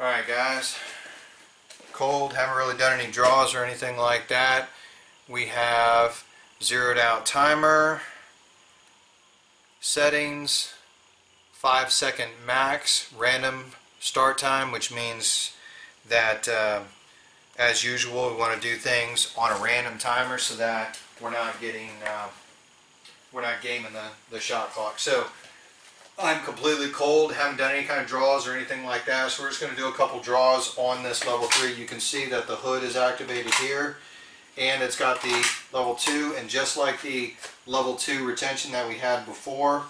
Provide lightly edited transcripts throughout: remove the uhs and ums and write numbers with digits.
Alright guys, cold, haven't really done any draws or anything like that. We have zeroed out timer, settings, 5-second max, random start time, which means that as usual we want to do things on a random timer so that we're not gaming the shot clock. So I'm completely cold, haven't done any kind of draws or anything like that, so we're just going to do a couple draws on this level 3. You can see that the hood is activated here, and it's got the level 2, and just like the level 2 retention that we had before,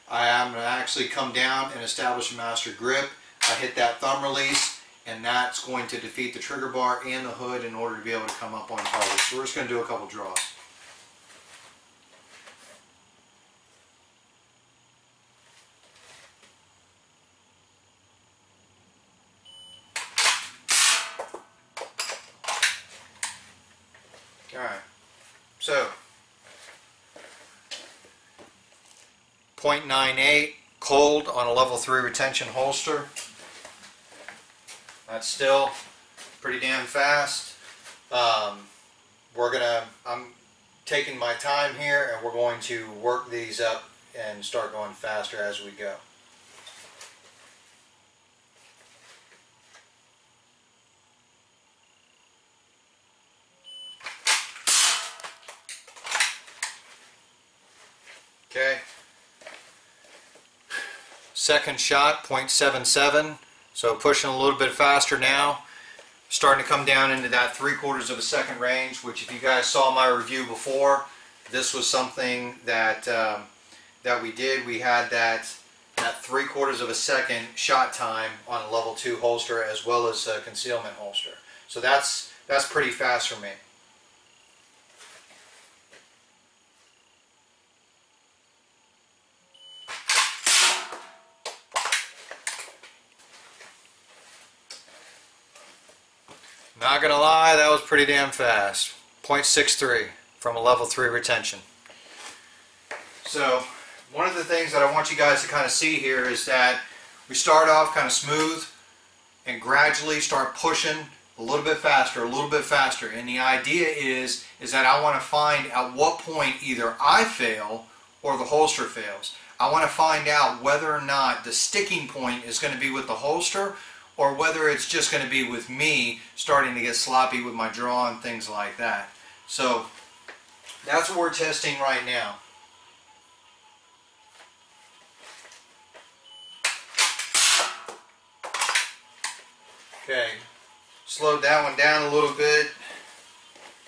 I am going to actually come down and establish a master grip. I hit that thumb release, and that's going to defeat the trigger bar and the hood in order to be able to come up on target. So we're just going to do a couple draws. Alright, so 0.98 cold on a level 3 retention holster. That's still pretty damn fast. I'm taking my time here, and we're going to work these up and start going faster as we go. Okay, second shot, 0.77, so pushing a little bit faster now, starting to come down into that 3/4 of a second range, which if you guys saw my review before, this was something that that we did. We had that 3/4 of a second shot time on a level 2 holster as well as a concealment holster. So that's pretty fast for me. Not gonna lie, that was pretty damn fast. 0.63 from a level 3 retention. So one of the things that I want you guys to kind of see here is that we start off kind of smooth and gradually start pushing a little bit faster, and the idea is that I want to find at what point either I fail or the holster fails. I want to find out whether or not the sticking point is going to be with the holster, or whether it's just going to be with me starting to get sloppy with my draw and things like that. So that's what we're testing right now. Okay, slowed that one down a little bit.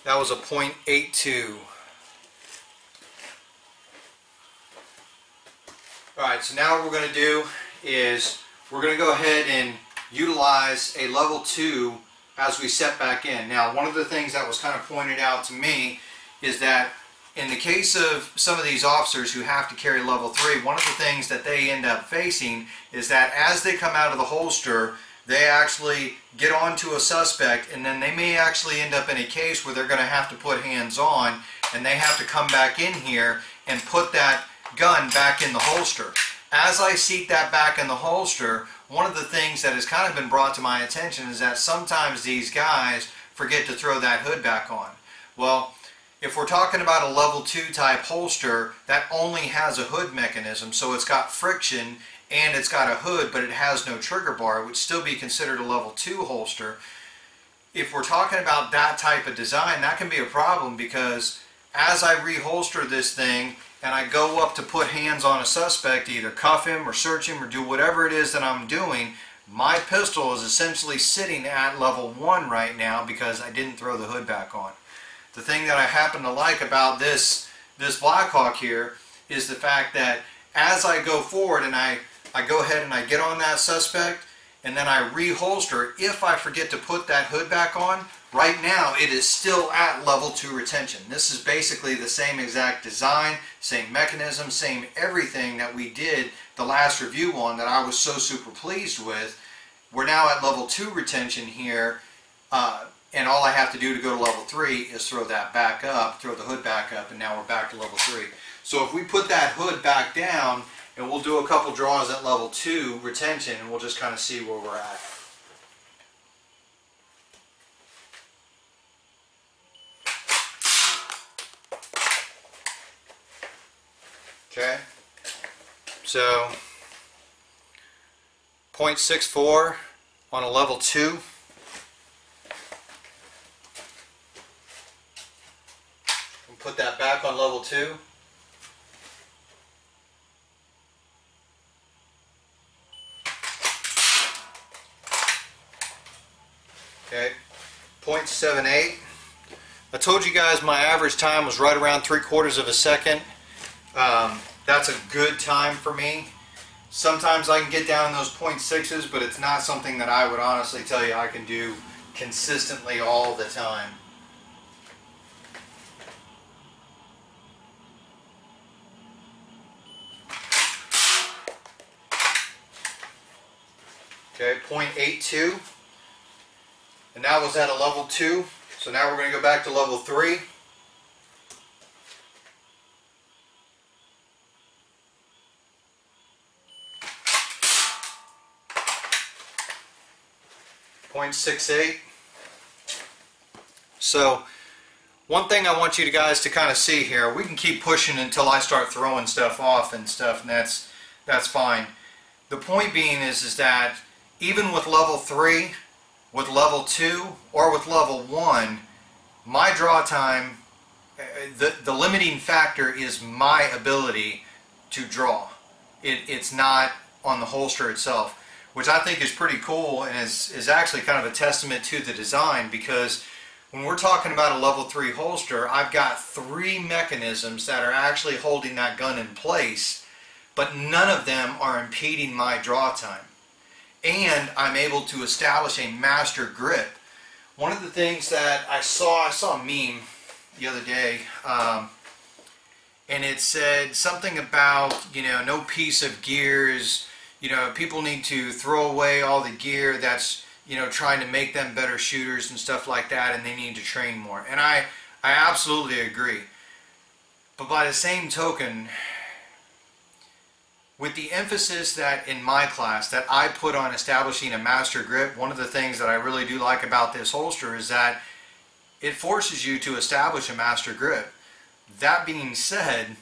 That was a 0.82. Alright, so now what we're going to do is we're going to go ahead and utilize a level 2 as we set back in. Now, one of the things that was kind of pointed out to me is that in the case of some of these officers who have to carry level 3, one of the things that they end up facing is that as they come out of the holster, they actually get onto a suspect, and then they may actually end up in a case where they're going to have to put hands on, and they have to come back in here and put that gun back in the holster. As I seat that back in the holster, one of the things that has kind of been brought to my attention is that sometimes these guys forget to throw that hood back on. Well, if we're talking about a level 2 type holster, that only has a hood mechanism, so it's got friction and it's got a hood, but it has no trigger bar. It would still be considered a level 2 holster. If we're talking about that type of design, that can be a problem, because as I reholster this thing and I go up to put hands on a suspect, either cuff him or search him or do whatever it is that I'm doing, my pistol is essentially sitting at level 1 right now because I didn't throw the hood back on. The thing that I happen to like about this Blackhawk here is the fact that as I go forward and I go ahead and I get on that suspect and then I reholster, if I forget to put that hood back on, right now it is still at level 2 retention. This is basically the same exact design, same mechanism, same everything that we did the last review on that I was so super pleased with. We're now at level 2 retention here, and all I have to do to go to level 3 is throw that back up, throw the hood back up, and now we're back to level 3. So if we put that hood back down, and we'll do a couple draws at level 2 retention, and we'll just kind of see where we're at. Okay, so 0.64 on a level 2. We'll put that back on level 2. Okay, 0.78. I told you guys my average time was right around 3/4 of a second. That's a good time for me. Sometimes I can get down in those 0.6s, but it's not something that I would honestly tell you I can do consistently all the time. Okay, 0.82. And that was at a level 2. So now we're going to go back to level 3. .68. So one thing I want you guys to kind of see here, we can keep pushing until I start throwing stuff off and stuff, and that's fine. The point being is that even with level 3, with level 2, or with level 1, my draw time, the limiting factor is my ability to draw. It's not on the holster itself, which I think is pretty cool and is actually kind of a testament to the design, because when we're talking about a level 3 holster, I've got 3 mechanisms that are actually holding that gun in place, but none of them are impeding my draw time. And I'm able to establish a master grip. One of the things that I saw a meme the other day, and it said something about, you know, no piece of gear is, you know, people need to throw away all the gear that's, you know, trying to make them better shooters and stuff like that, and they need to train more. And I absolutely agree. But by the same token, with the emphasis that in my class that I put on establishing a master grip, one of the things that I really do like about this holster is that it forces you to establish a master grip. That being said,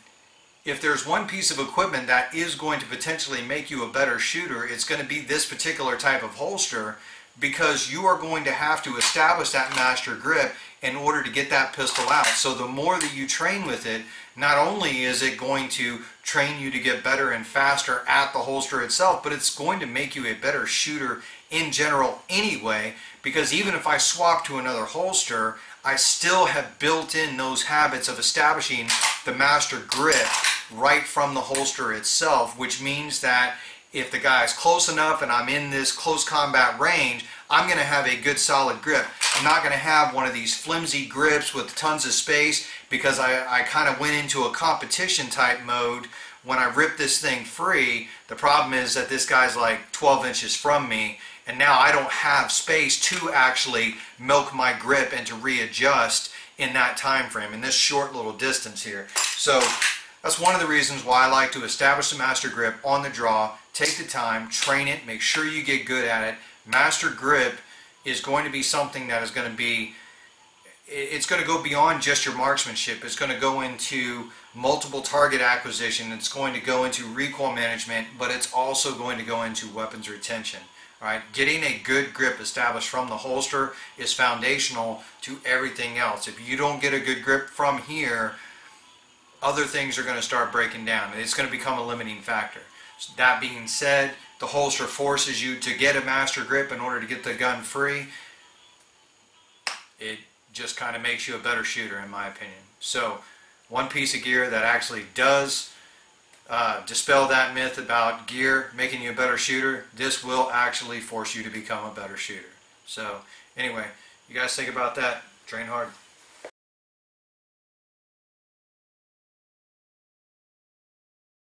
if there's one piece of equipment that is going to potentially make you a better shooter, it's going to be this particular type of holster, because you are going to have to establish that master grip in order to get that pistol out. So the more that you train with it, not only is it going to train you to get better and faster at the holster itself, but it's going to make you a better shooter in general anyway, because even if I swap to another holster, I still have built in those habits of establishing the master grip right from the holster itself, which means that if the guy's close enough and I'm in this close combat range, I'm going to have a good solid grip. I'm not going to have one of these flimsy grips with tons of space, because I kind of went into a competition type mode when I ripped this thing free. The problem is that this guy's like 12 inches from me, and now I don't have space to actually milk my grip and to readjust in that time frame, in this short little distance here. So that's one of the reasons why I like to establish the master grip on the draw. Take the time, train it, make sure you get good at it. Master grip is going to be something that is going to be, it's going to go beyond just your marksmanship. It's going to go into multiple target acquisition. It's going to go into recoil management, but it's also going to go into weapons retention. All right, getting a good grip established from the holster is foundational to everything else. If you don't get a good grip from here, other things are going to start breaking down, and it's going to become a limiting factor. So that being said, the holster forces you to get a master grip in order to get the gun free. It just kind of makes you a better shooter, in my opinion. So one piece of gear that actually does dispel that myth about gear making you a better shooter, this will actually force you to become a better shooter. So anyway, you guys think about that. Train hard.